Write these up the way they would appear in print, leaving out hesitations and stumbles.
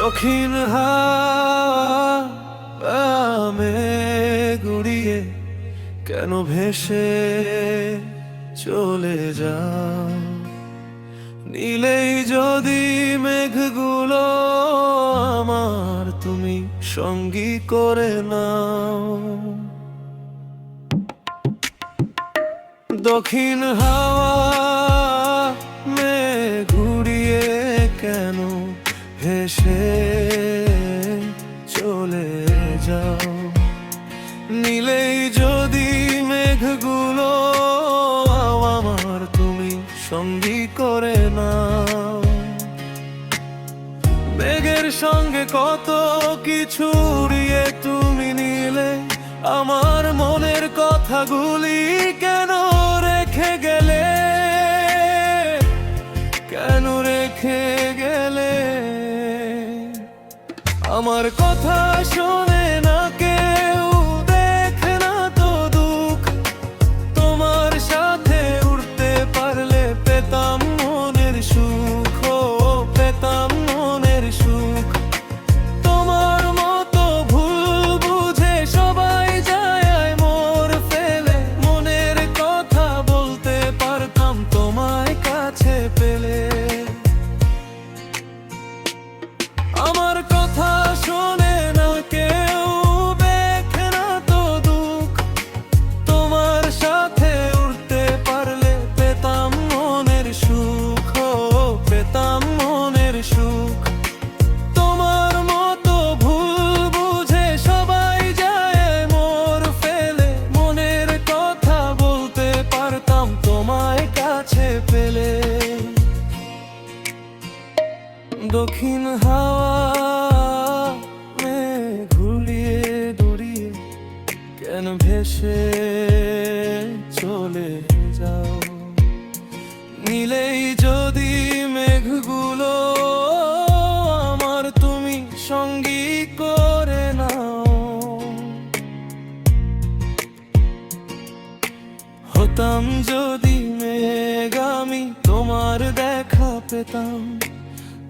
দক্ষিণ হাওয়া গুড়িয়ে কেন ভেসে চলে যাও? নীলেই যদি মেঘগুলো আমার তুমি সঙ্গী করে নাও। দক্ষিণ হাওয়া ঘুরিয়ে কেন ভেসে চলে যাও? নীলেই যদি মেঘগুলো আমার তুমি সঙ্গী করে নাও। মেঘের সঙ্গে কত কিছু উড়িয়ে তুমি নিলে, আমার মনের কথাগুলি কেন রেখে গেলে? কেন রেখে গেলে? আমার কথা শোনে না কেউ, দেখে না তো দুঃখ। তোমার সাথে উড়তে পারলে পেতাম মনের সুখ, পেতাম মনের সুখ। তোমার মতো ভুল বুঝে সবাই যায় মোর ফেলে, মনের কথা বলতে পারতাম তোমায় কাছে পেলে। আমার কথা শোনে না কেউ, দেখে না তো দুঃখ। তোমার সাথে উড়তে পারলে পেতাম মনের সুখ, পেতাম মনের সুখ। তোমার মতো ভুল বুঝে সবাই যায় মোর ফেলে, মনের কথা বলতে পারতাম তোমায় কাছে পেলে। দক্ষিণ হাওয়া ঘুরিয়ে দড়িয়ে কেন ভেসে চলে যাও? নীলেই যদি মেঘগুলো আমার তুমি সঙ্গী করে নাও। হতাম যদি মেঘ আমি তোমার দেখা পেতাম,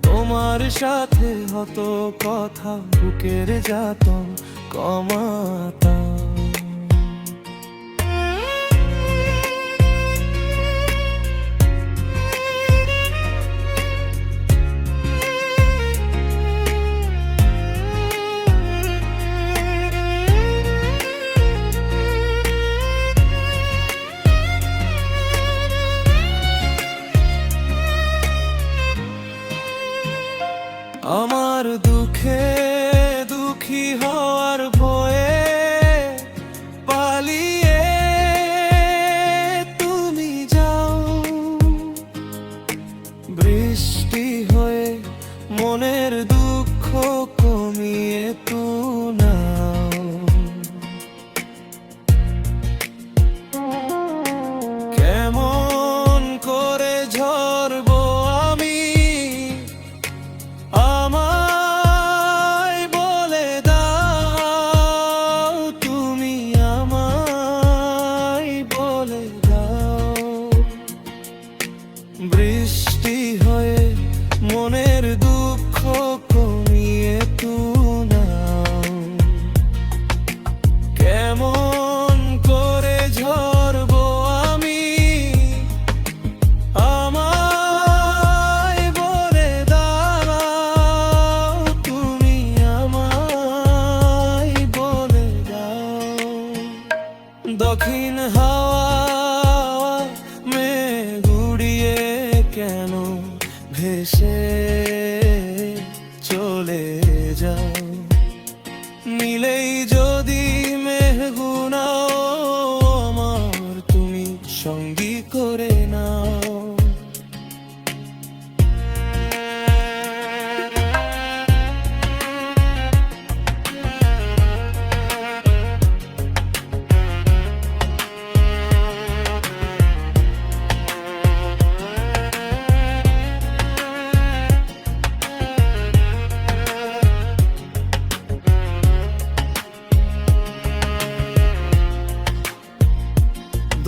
তোমার সাথে হতো কথা বুকের যাতন কমাতাম। আমার দুঃখে দুঃখী হওয়ার ভয়ে পালিয়ে তুমি যাও। বৃষ্টি হয়ে মনের দুঃখ কমিয়ে নাও। কেমন করে ঝরবো আমি, আমায় বলে দাও। তুমি আমায় বলে দাও। বৃষ্টি হয়ে মনের দুঃখ কমিয়ে নাও। কেমন করে ঝরবো আমি, আমায় বলে দাও। তুমি আমায় বলে দাও। দক্ষিণ হাওয়া গুড়িয়ে কেন ভেসে চলে যাও? নীলেই যদি মেঘগুনাও আমার তুমি সঙ্গী করে নাও।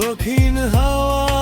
দক্ষিণ হাওয়া